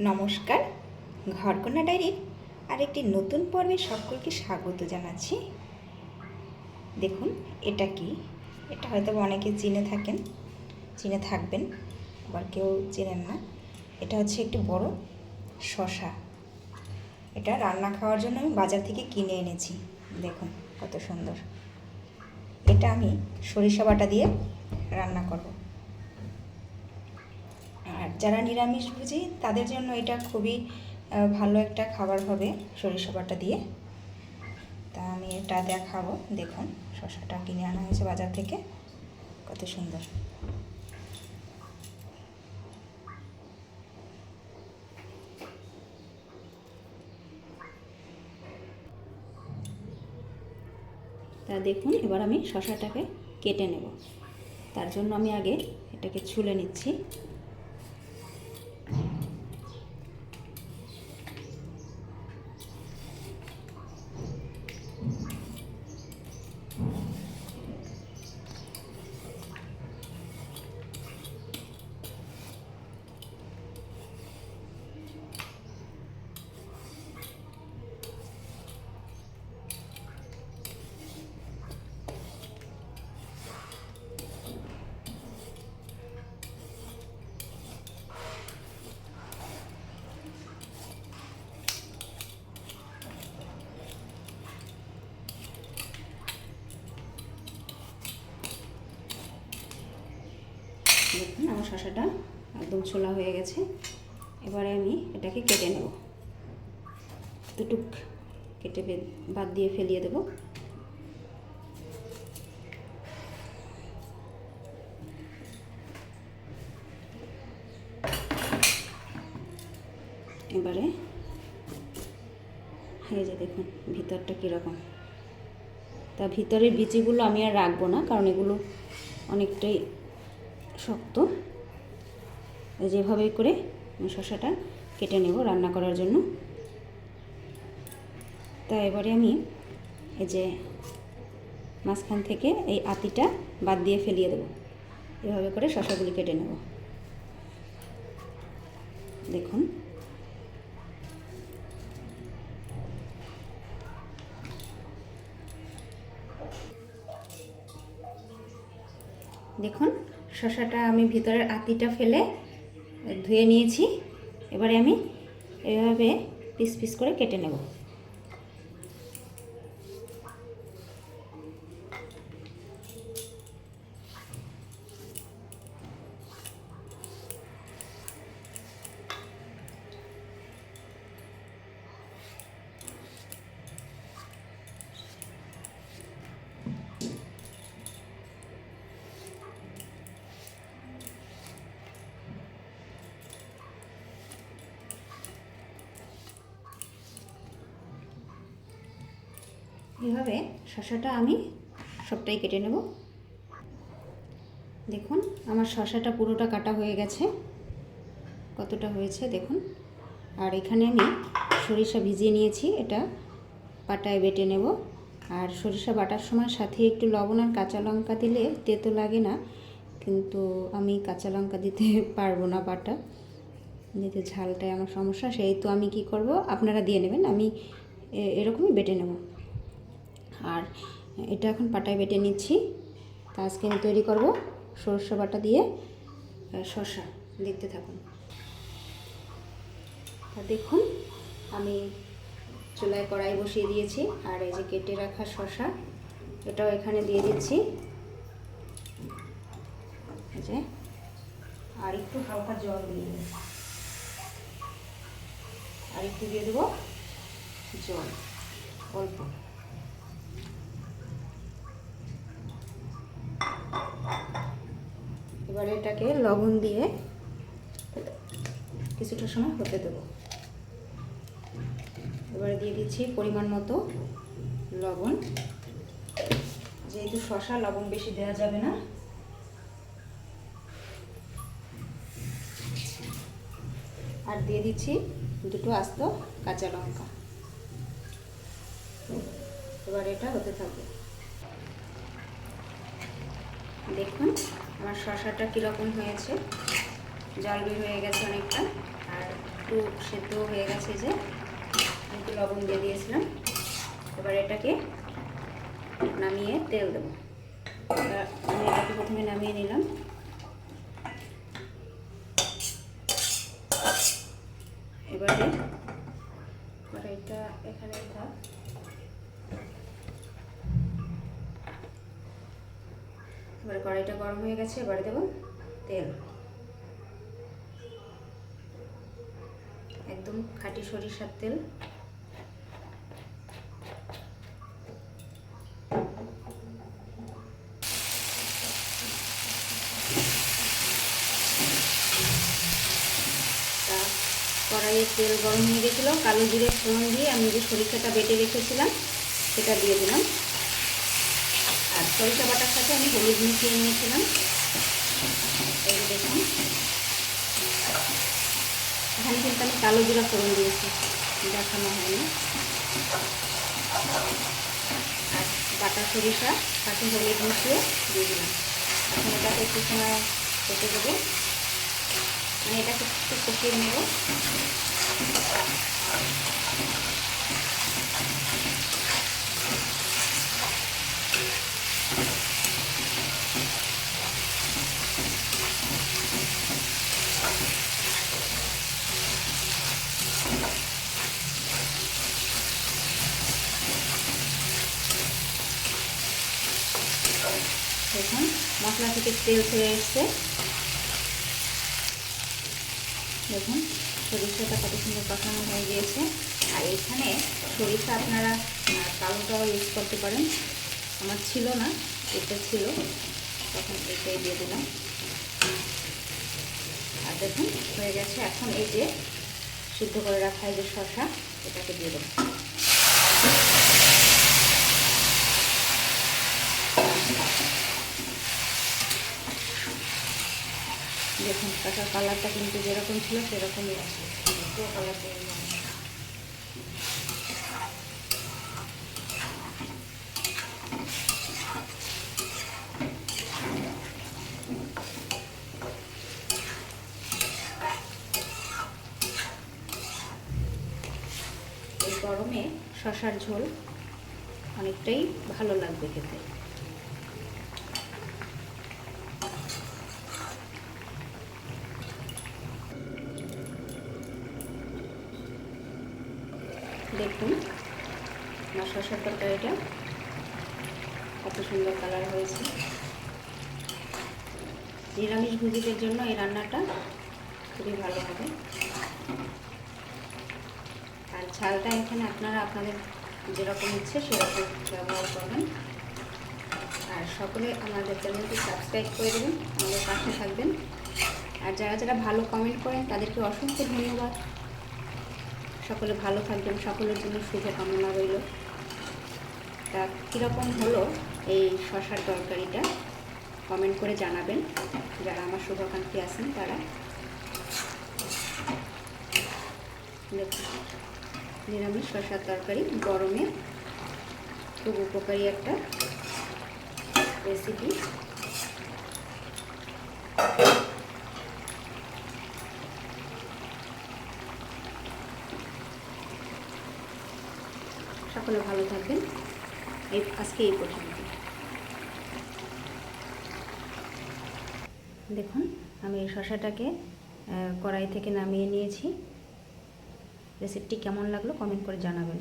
নমস্কার, ঘরকন্যা ডায়েরির আরেকটি নতুন পর্বে সকলকে স্বাগত জানাচ্ছি। দেখুন এটা কি, এটা হয়তো অনেকে চিনে থাকবেন, আবার কেউ চেনেন না। এটা হচ্ছে একটি বড় শসা। এটা রান্না খাওয়ার জন্য আমি বাজার থেকে কিনে এনেছি। দেখুন কত সুন্দর। এটা আমি সরিষা বাটা দিয়ে রান্না করব। আর যারা নিরামিষভোজী তাদের জন্য এটা খুবই ভালো একটা খাবার হবে সরিষা বাটা দিয়ে। তা আমি এটা দেখাবো। দেখুন শসাটা কিনে আনা হয়েছে বাজার থেকে, কত সুন্দর। তা দেখুন এবার আমি শসাটাকে কেটে নেব। তার জন্য আমি আগে এটাকে ছুলে নিচ্ছি। দেখুন আমার শসাটা একদম ছোলা হয়ে গেছে। এবারে আমি এটাকে কেটে নেব। দুটুক কেটে বাদ দিয়ে ফেলিয়ে দেব। এবারে এই যে দেখুন ভিতরটা কীরকম। তা ভিতরের বিচিগুলো আমি আর রাখবো না, কারণ এগুলো অনেকটাই শক্ত। যেভাবে করে শসাটা কেটে নেব রান্না করার জন্য। তা এবারে আমি এই যে মাঝখান থেকে এই আতিটা বাদ দিয়ে ফেলিয়ে দেব। এভাবে করে শসাগুলি কেটে নেব। দেখুন দেখুন শসাটা আমি ভিতরের আতিটা ফেলে ধুয়ে নিয়েছি। এবারে আমি এভাবে পিস পিস করে কেটে নেব। এভাবে শসাটা আমি সবটাই কেটে নেব। দেখুন আমার শসাটা পুরোটা কাটা হয়ে গেছে। কতটা হয়েছে দেখুন। আর এখানে আমি সরিষা ভিজিয়ে নিয়েছি, এটা পাটায় বেটে নেব। আর সরিষা বাটার সময় সাথে একটু লবণ আর কাঁচা লঙ্কা দিলে তেতো লাগে না, কিন্তু আমি কাঁচা লঙ্কা দিতে পারবো না বাটা, যেহেতু ঝালটাই আমার সমস্যা। সেই তো আমি কি করব, আপনারা দিয়ে নেবেন, আমি এরকমই বেটে নেব। আর এটা এখন পাটায় বেটে নিচ্ছি। তা আজকে আমি তৈরি করব সরষে বাটা দিয়ে শসা। দেখতে থাকুন। দেখুন আমি চুলায় কড়াই বসিয়ে দিয়েছি। আর এই যে কেটে রাখা শসা এটাও এখানে দিয়ে দিচ্ছি। এই যে আর একটু হালকা জল দিয়ে দেব, আর একটু দিয়ে দেবো জল অল্প। এবারে এটাকে লবণ দিয়ে কিছুটা সময় হতে দেবো। এবারে দিয়ে দিচ্ছি পরিমাণ মতো লবণ, যেহেতু শসা লবণ বেশি দেওয়া যাবে না। আর দিয়ে দিচ্ছি দুটো আস্ত কাঁচা লঙ্কা। এবার এটা হতে থাকবে। দেখুন আমার শসাটা কীরকম হয়েছে, জল বের হয়ে গেছে অনেকটা। আর একটু সেদ্ধ হয়ে গেছে, যে একটু লবণ দিয়ে দিয়েছিলাম। এবার এটাকে নামিয়ে তেল দেবো। আমি এটাকে প্রথমে নামিয়ে নিলাম। এবারে কড়াইটা এখানে থাক। এবারে কড়াইটা গরম হয়ে গেছে, এবারে দেবো তেল। একদম খাঁটি সরিষার তেল। কড়াইয়ের তেল গরম হয়ে গেছিলো, কালো জিরে ফোড়ন দিয়ে আমি যে সরিষাটা বেটে রেখেছিলাম সেটা দিয়ে দিলাম। আর সরিষা বাটার সাথে আমি হলুদ মিশিয়ে নিয়েছিলাম। এই দেখুন, এখানে কিন্তু আমি কালো জিরা ফোড়ন দিয়েছি, দেখানো হয়নি। আর বাটা সরিষা সাথে হলুদ মিশিয়ে দিয়ে দিলাম। এখন এটাকে একটু সময় কেটে দেবো, মানে এটাকে একটু কষিয়ে নেব। দেখুন মশলা থেকে তেল ছেড়ে এসছে। দেখুন সরিষাটা কত সুন্দর কষানো হয়ে গিয়েছে। আর এখানে সরিষা আপনারা কালোটাও ইউজ করতে পারেন, আমার ছিল না, এটা ছিল, তখন এটাই দিয়ে দিলাম। আর দেখুন হয়ে গেছে। এখন এই যে সিদ্ধ করে রাখা এই যে শসা, এটাকে দিয়ে দেবো। দেখুন শসার কালারটা কিন্তু যেরকম ছিল সেরকমই আছে, পুরো কালার চেঞ্জ হয়। এই গরমে শসার ঝোল অনেকটাই ভালো লাগবে খেতে। দেখুন আমার শসার তরকারিটা কত সুন্দর কালার হয়েছে। নিরামিষ ভুজিদের জন্য এই রান্নাটা খুবই ভালো হবে। আর ঝালটা এখানে আপনারা আপনাদের যেরকম ইচ্ছে সেরকম ব্যবহার করবেন। আর সকলে আমাদের চ্যানেলটি সাবস্ক্রাইব করে দেবেন, আমাদের পাশে থাকবেন। আর যারা যারা ভালো কমেন্ট করেন তাদেরকে অসংখ্য ধন্যবাদ। সকলে ভালো থাকবেন, সকলের জন্য শুভ কামনা রইল। তা কীরকম হলো এই শসার তরকারিটা কমেন্ট করে জানাবেন, যারা আমার শুভাকাঙ্ক্ষী আছেন তারা। দেখুন নিরামিষ শসার তরকারি গরমে খুব উপকারী একটা রেসিপি। সকলে ভালো থাকবেন। আজকে এই পর্যন্ত। দেখুন আমি এই শসাটাকে কড়াই থেকে নামিয়ে নিয়েছি। রেসিপিটি কেমন লাগলো কমেন্ট করে জানাবেন।